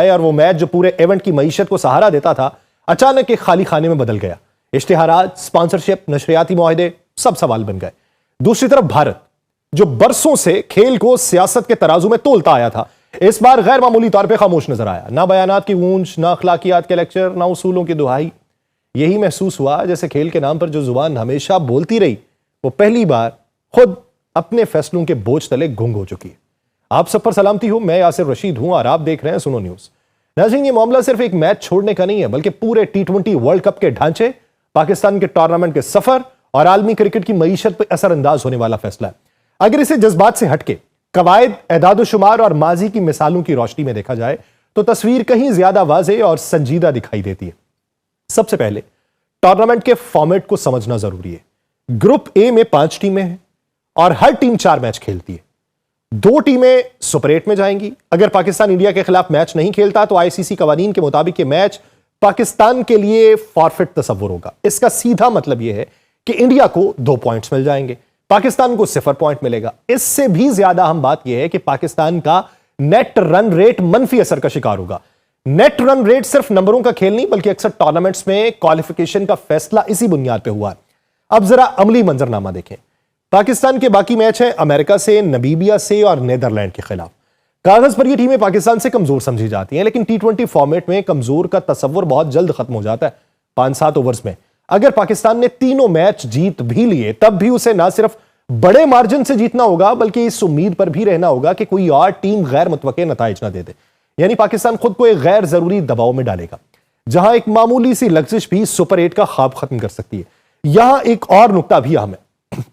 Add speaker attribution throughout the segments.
Speaker 1: और वो मैच जो पूरे इवेंट की मईशत को सहारा देता था अचानक एक खाली खाने में बदल गया। इश्तिहारात, स्पॉन्सरशिप, नशरियाती मुआहदे सब सवाल बन गए। दूसरी तरफ भारत जो बरसों से खेल को सियासत के तराजू में तोलता आया था, इस बार गैर मामूली तौर पे खामोश नजर आया। ना बयानात की गूंज, ना अखलाकियात के लेक्चर, ना उसूलों की दुहाई। यही महसूस हुआ जैसे खेल के नाम पर जो जुबान हमेशा बोलती रही वो पहली बार खुद अपने फैसलों के बोझ तले गुंग हो चुकी है। आप सब पर सलामती हो, मैं यासिर रशीद हूं और आप देख रहे हैं सुनो न्यूज। नाज़रीन, ये मामला सिर्फ एक मैच छोड़ने का नहीं है बल्कि पूरे T20 वर्ल्ड कप के ढांचे, पाकिस्तान के टूर्नामेंट के सफर और आलमी क्रिकेट की मईशत पर असरअंदाज होने वाला फैसला है। अगर इसे जज्बात से हटके कवायद, एदाद शुमार और माजी की मिसालों की रोशनी में देखा जाए तो तस्वीर कहीं ज्यादा वाज़ेह और संजीदा दिखाई देती है। सबसे पहले टूर्नामेंट के फॉर्मेट को समझना जरूरी है। ग्रुप ए में 5 टीमें हैं और हर टीम 4 मैच खेलती है। 2 टीमें सुपर 8 में जाएंगी। अगर पाकिस्तान इंडिया के खिलाफ मैच नहीं खेलता तो आईसीसी कवानीन के मुताबिक ये मैच पाकिस्तान के लिए फॉरफिट तस्वुर होगा। इसका सीधा मतलब यह है कि इंडिया को 2 पॉइंट्स मिल जाएंगे, पाकिस्तान को 0 पॉइंट मिलेगा। इससे भी ज्यादा अहम बात यह है कि पाकिस्तान का नेट रन रेट मनफी असर का शिकार होगा। नेट रन रेट सिर्फ नंबरों का खेल नहीं बल्कि अक्सर टूर्नामेंट्स में क्वालिफिकेशन का फैसला इसी बुनियाद पर हुआ है। अब जरा अमली मंजरनामा देखें। पाकिस्तान के बाकी मैच हैं अमेरिका से, नमीबिया से और नीदरलैंड के खिलाफ। कागज पर ये टीमें पाकिस्तान से कमजोर समझी जाती हैं, लेकिन T20 फॉर्मेट में कमजोर का तस्वुर बहुत जल्द खत्म हो जाता है। 5-7 ओवर्स में अगर पाकिस्तान ने तीनों मैच जीत भी लिए तब भी उसे ना सिर्फ बड़े मार्जिन से जीतना होगा बल्कि इस उम्मीद पर भी रहना होगा कि कोई और टीम गैर मुतवक्के नताइज ना दे दे। यानी पाकिस्तान खुद को एक गैर जरूरी दबाव में डालेगा जहां एक मामूली सी लग्जिश भी सुपर 8 का ख्वाब खत्म कर सकती है। यहां एक और नुकता भी अहम है।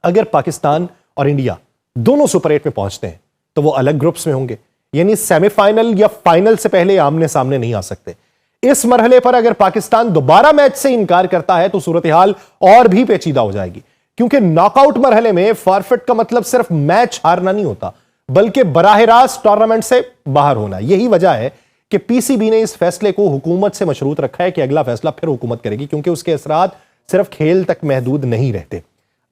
Speaker 1: अगर पाकिस्तान और इंडिया दोनों सुपर 8 में पहुंचते हैं तो वो अलग ग्रुप्स में होंगे, यानी सेमीफाइनल या फाइनल से पहले आमने सामने नहीं आ सकते। इस मरहले पर अगर पाकिस्तान दोबारा मैच से इनकार करता है तो सूरत हाल और भी पेचीदा हो जाएगी, क्योंकि नॉकआउट मरहले में फॉरफिट का मतलब सिर्फ मैच हारना नहीं होता बल्कि बराह रास्त टूर्नामेंट से बाहर होना। यही वजह है कि पीसीबी ने इस फैसले को हुकूमत से मशरूत रखा है कि अगला फैसला फिर हुकूमत करेगी, क्योंकि उसके असरात सिर्फ खेल तक महदूद नहीं रहते।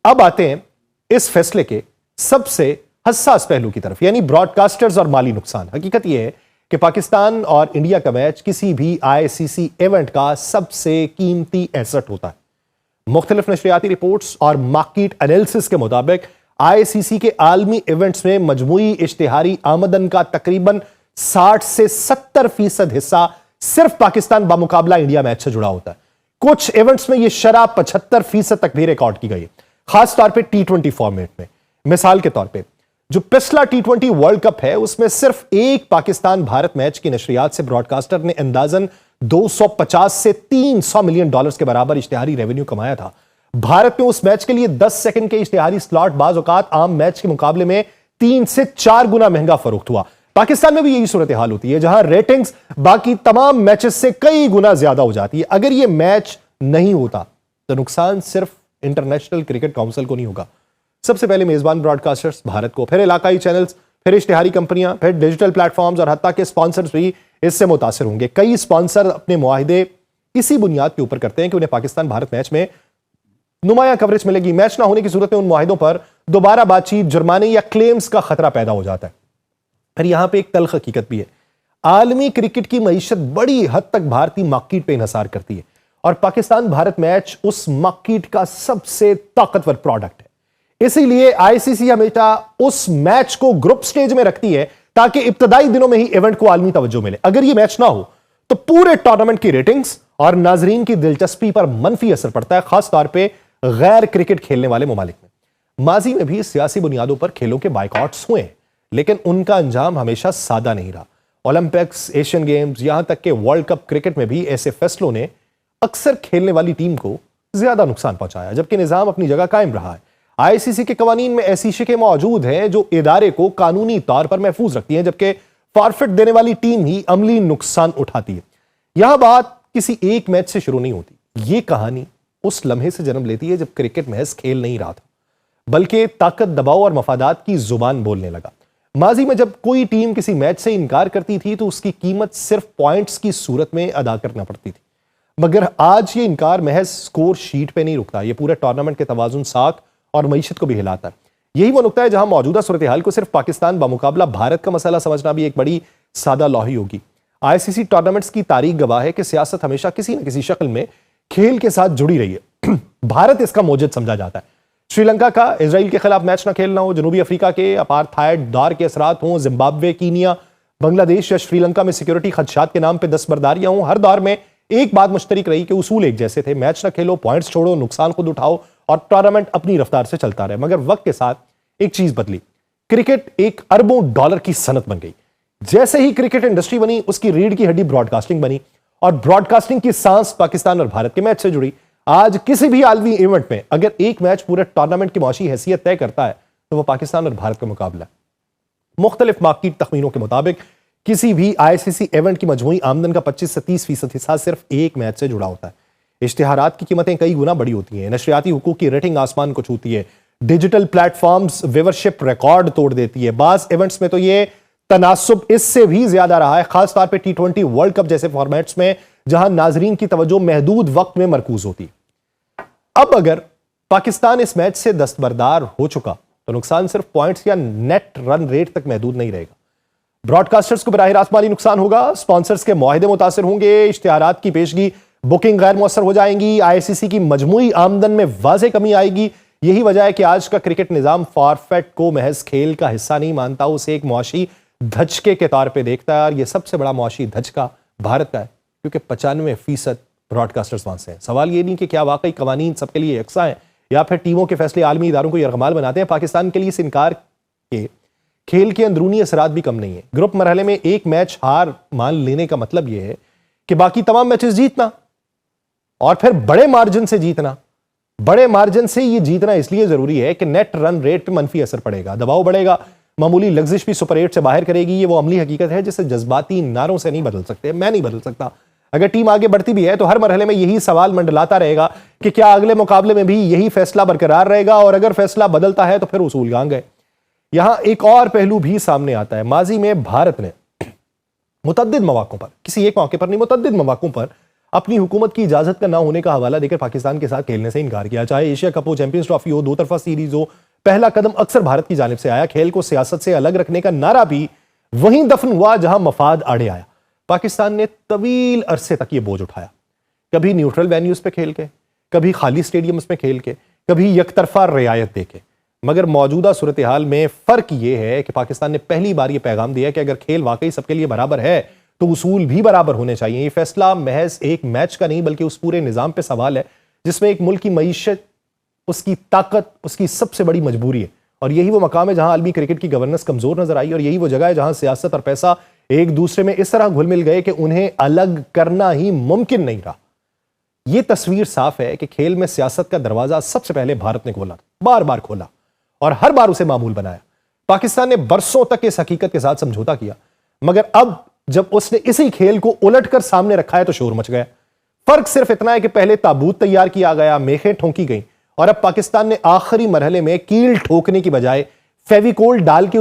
Speaker 1: अब आते हैं इस फैसले के सबसे हसास पहलू की तरफ, यानी ब्रॉडकास्टर्स और माली नुकसान। हकीकत यह है कि पाकिस्तान और इंडिया का मैच किसी भी आईसीसी इवेंट का सबसे कीमती एसेट होता है। मुख्तलिफ नशरियाती रिपोर्ट्स और मार्केट एनालिसिस के मुताबिक आईसीसी के आलमी इवेंट्स में मजमूई इश्तिहारी आमदन का तकरीबन 60 से 70% हिस्सा सिर्फ पाकिस्तान बामुकाबला इंडिया मैच से जुड़ा होता है। कुछ इवेंट्स में यह शरह 75% तक भी रिकॉर्ड की गई है, खासतौर पर T20 फॉर्मेट में। मिसाल के तौर पर जो पिछला T20 वर्ल्ड कप है उसमें सिर्फ एक पाकिस्तान भारत मैच की नशरियात से ब्रॉडकास्टर ने अंदाजन 250 से 300 मिलियन डॉलर्स के बराबर इश्तिहारी रेवेन्यू कमाया था। भारत में उस मैच के लिए 10 सेकंड के इश्तिहारी स्लॉट बाज औकात आम मैच के मुकाबले में 3 से 4 गुना महंगा फरोख्त हुआ। पाकिस्तान में भी यही सूरत हाल होती है, जहां रेटिंग्स बाकी तमाम मैचेस से कई गुना ज्यादा हो जाती है। अगर यह मैच नहीं होता तो नुकसान सिर्फ इंटरनेशनल क्रिकेट काउंसिल को नहीं होगा। सबसे पहले मेजबान ब्रॉडकास्टर्स भारत को, फिर इलाकाई चैनल्स, फिर इश्तिहारी कंपनियां, फिर डिजिटल प्लेटफॉर्म्स और हत्ता के स्पॉन्सर्स भी इससे मुतासिर होंगे। कई स्पॉन्सर अपने मुआहिदे इसी बुनियाद के ऊपर करते हैं कि उन्हें पाकिस्तान भारत मैच में नुमाया कवरेज मिलेगी। मैच ना होने की सूरत में उन मुआहिदों पर दोबारा बातचीत, जुर्माने या क्लेम्स का खतरा पैदा हो जाता है। फिर यहां पर एक तल्ख हकीकत भी है, आलमी क्रिकेट की मईशत बड़ी हद तक भारतीय मार्केट पर इन्हसार करती है और पाकिस्तान भारत मैच उस मार्केट का सबसे ताकतवर प्रोडक्ट है। इसीलिए आईसीसी हमेशा उस मैच को ग्रुप स्टेज में रखती है ताकि इब्तदाई दिनों में ही इवेंट को आलमी तवज्जो मिले। अगर यह मैच ना हो तो पूरे टूर्नामेंट की रेटिंग्स और नाजरीन की दिलचस्पी पर मनफी असर पड़ता है, खासतौर पर गैर क्रिकेट खेलने वाले ममालिक में। माजी में भी सियासी बुनियादों पर खेलों के बाइकआउट्स हुए, लेकिन उनका अंजाम हमेशा सादा नहीं रहा। ओलंपिक्स, एशियन गेम्स, यहां तक कि वर्ल्ड कप क्रिकेट में भी ऐसे फैसलों ने अक्सर खेलने वाली टीम को ज्यादा नुकसान पहुंचाया, जबकि निजाम अपनी जगह कायम रहा है। आईसीसी के कवानीन में ऐसी शिकें मौजूद हैं जो इदारे को कानूनी तौर पर महफूज रखती हैं, जबकि फॉरफिट देने वाली टीम ही अमली नुकसान उठाती है। यहां बात किसी एक मैच से शुरू नहीं होती, यह कहानी उस लम्हे से जन्म लेती है जब क्रिकेट महज खेल नहीं रहा था बल्कि ताकत, दबाव और मफादात की जुबान बोलने लगा। माजी में जब कोई टीम किसी मैच से इनकार करती थी तो उसकी कीमत सिर्फ पॉइंट्स की सूरत में अदा करना पड़ती थी, मगर आज ये इनकार महज स्कोर शीट पे नहीं रुकता, ये पूरे टूर्नामेंट के तवाजुन, साख और मईशत को भी हिलाता है। यही वो नुकता है जहां मौजूदा सूरत हाल को सिर्फ पाकिस्तान बामुकाबला भारत का मसला समझना भी एक बड़ी सादा लौही होगी। आईसीसी टूर्नामेंट्स की तारीख गवाह है कि सियासत हमेशा किसी न किसी शक्ल में खेल के साथ जुड़ी रही है। भारत इसका मौजूद समझा जाता है। श्रीलंका का इजराइल के खिलाफ मैच ना खेलना हो, जनूबी अफ्रीका के अपार्थाइड दौर के असरात हों, जिम्बाब्वे, कीनिया, बांग्लादेश या श्रीलंका में सिक्योरिटी खदशात के नाम पे दस्तबरदारियां हों, हर दौर में एक बात मुश्तरक रही कि उसूल एक जैसे थे। मैच ना खेलो, पॉइंट्स छोड़ो, नुकसान खुद उठाओ और टूर्नामेंट अपनी रफ्तार से चलता रहे। मगर वक्त के साथ एक चीज बदली, क्रिकेट एक अरबों डॉलर की सनत बन गई। जैसे ही क्रिकेट इंडस्ट्री बनी, उसकी रीढ़ की हड्डी ब्रॉडकास्टिंग बनी और ब्रॉडकास्टिंग की सांस पाकिस्तान और भारत के मैच से जुड़ी। आज किसी भी आलमी इवेंट में अगर एक मैच पूरे टूर्नामेंट की मौशी हैसियत तय करता है तो वह पाकिस्तान और भारत का मुकाबला है। मुख्तलिफ मार्केट तखमीनों के मुताबिक किसी भी आईसीसी इवेंट की मजमूई आमदन का 25 से 30% हिस्सा सिर्फ एक मैच से जुड़ा होता है। इश्तिहारात की कीमतें कई गुना बड़ी होती हैं, नशरियाती हुकूक की रेटिंग आसमान को छूती है, डिजिटल प्लेटफॉर्म्स व्यूवरशिप रिकॉर्ड तोड़ देती है। बास इवेंट्स में तो ये तनासुब इससे भी ज्यादा रहा है, खासतौर पर T20 वर्ल्ड कप जैसे फॉर्मेट्स में जहां नाजरीन की तवज्जो महदूद वक्त में मरकूज होती। अब अगर पाकिस्तान इस मैच से दस्तबरदार हो चुका तो नुकसान सिर्फ पॉइंट्स या नेट रन रेट तक महदूद नहीं रहेगा। ब्रॉडकास्टर्स को बराह रास्त माली नुकसान होगा, स्पॉन्सर्स के मुआहदे मुतासर होंगे, इश्तिहारात की पेशगी बुकिंग गैर मुअस्सर हो जाएंगी, आईसीसी की मजमूई आमदन में वाज़ेह कमी आएगी। यही वजह है कि आज का क्रिकेट निजाम फॉरफेट को महज खेल का हिस्सा नहीं मानता, उसे एक मुआशी धचके के तौर पर देखता है। और यह सबसे बड़ा मुआशी धचका भारत का है, क्योंकि 95% ब्रॉडकास्टर्स वहां से हैं। सवाल ये नहीं कि क्या वाकई कवानीन सबके लिए यकसा हैं या फिर टीमों के फैसले आलमी इदारों को यरगमाल बनाते हैं। पाकिस्तान के लिए इस इनकार के खेल के अंदरूनी असरात भी कम नहीं है। ग्रुप मरहले में एक मैच हार मान लेने का मतलब यह है कि बाकी तमाम मैचेस जीतना और फिर बड़े मार्जिन से जीतना। बड़े मार्जिन से यह जीतना इसलिए जरूरी है कि नेट रन रेट पर मनफी असर पड़ेगा, दबाव बढ़ेगा, मामूली लग्जिश भी सुपर 8 से बाहर करेगी। ये वो अमली हकीकत है जिसे जज्बाती नारों से नहीं बदल सकते, मैं नहीं बदल सकता। अगर टीम आगे बढ़ती भी है तो हर मरहले में यही सवाल मंडलाता रहेगा कि क्या अगले मुकाबले में भी यही फैसला बरकरार रहेगा, और अगर फैसला बदलता है तो फिर उसूल गांग है। यहां एक और पहलू भी सामने आता है। माजी में भारत ने मुतद्दिद मौकों पर, किसी एक मौके पर नहीं, मुतद्दिद मौकों पर अपनी हुकूमत की इजाजत का ना होने का हवाला देकर पाकिस्तान के साथ खेलने से इनकार किया। चाहे एशिया कप हो, चैंपियंस ट्रॉफी हो, दो तरफा सीरीज हो, पहला कदम अक्सर भारत की जानिब से आया। खेल को सियासत से अलग रखने का नारा भी वहीं दफन हुआ जहां मफाद आड़े आया। पाकिस्तान ने तवील अरसे तक ये बोझ उठाया, कभी न्यूट्रल वेन्यूज पे खेल के, कभी खाली स्टेडियम्स में खेल के, कभी यकतरफा रियायत दे के। मगर मौजूदा सूरत हाल में फर्क यह है कि पाकिस्तान ने पहली बार यह पैगाम दिया कि अगर खेल वाकई सबके लिए बराबर है तो उसूल भी बराबर होने चाहिए। यह फैसला महज एक मैच का नहीं बल्कि उस पूरे निजाम पे सवाल है जिसमें एक मुल्क की मईशत, उसकी ताकत, उसकी सबसे बड़ी मजबूरी है। और यही वो मकाम है जहां आलमी क्रिकेट की गवर्नेंस कमजोर नजर आई, और यही वो जगह है जहां सियासत और पैसा एक दूसरे में इस तरह घुल मिल गए कि उन्हें अलग करना ही मुमकिन नहीं रहा। यह तस्वीर साफ है कि खेल में सियासत का दरवाजा सबसे पहले भारत ने खोला, बार बार खोला और हर बार उसे मामूल बनाया। पाकिस्तान ने बरसों तक इस हकीकत के साथ समझौता किया, मगर अब जब उसने इसी खेल को उलटकर सामने रखा है तो शोर मच गया। फर्क सिर्फ इतना है कि पहले ताबूत तैयार किया गया, मेखें ठोंकी गई, और अब पाकिस्तान ने आखिरी मरहले में कील ठोकने की बजाय फेविकोल डाल के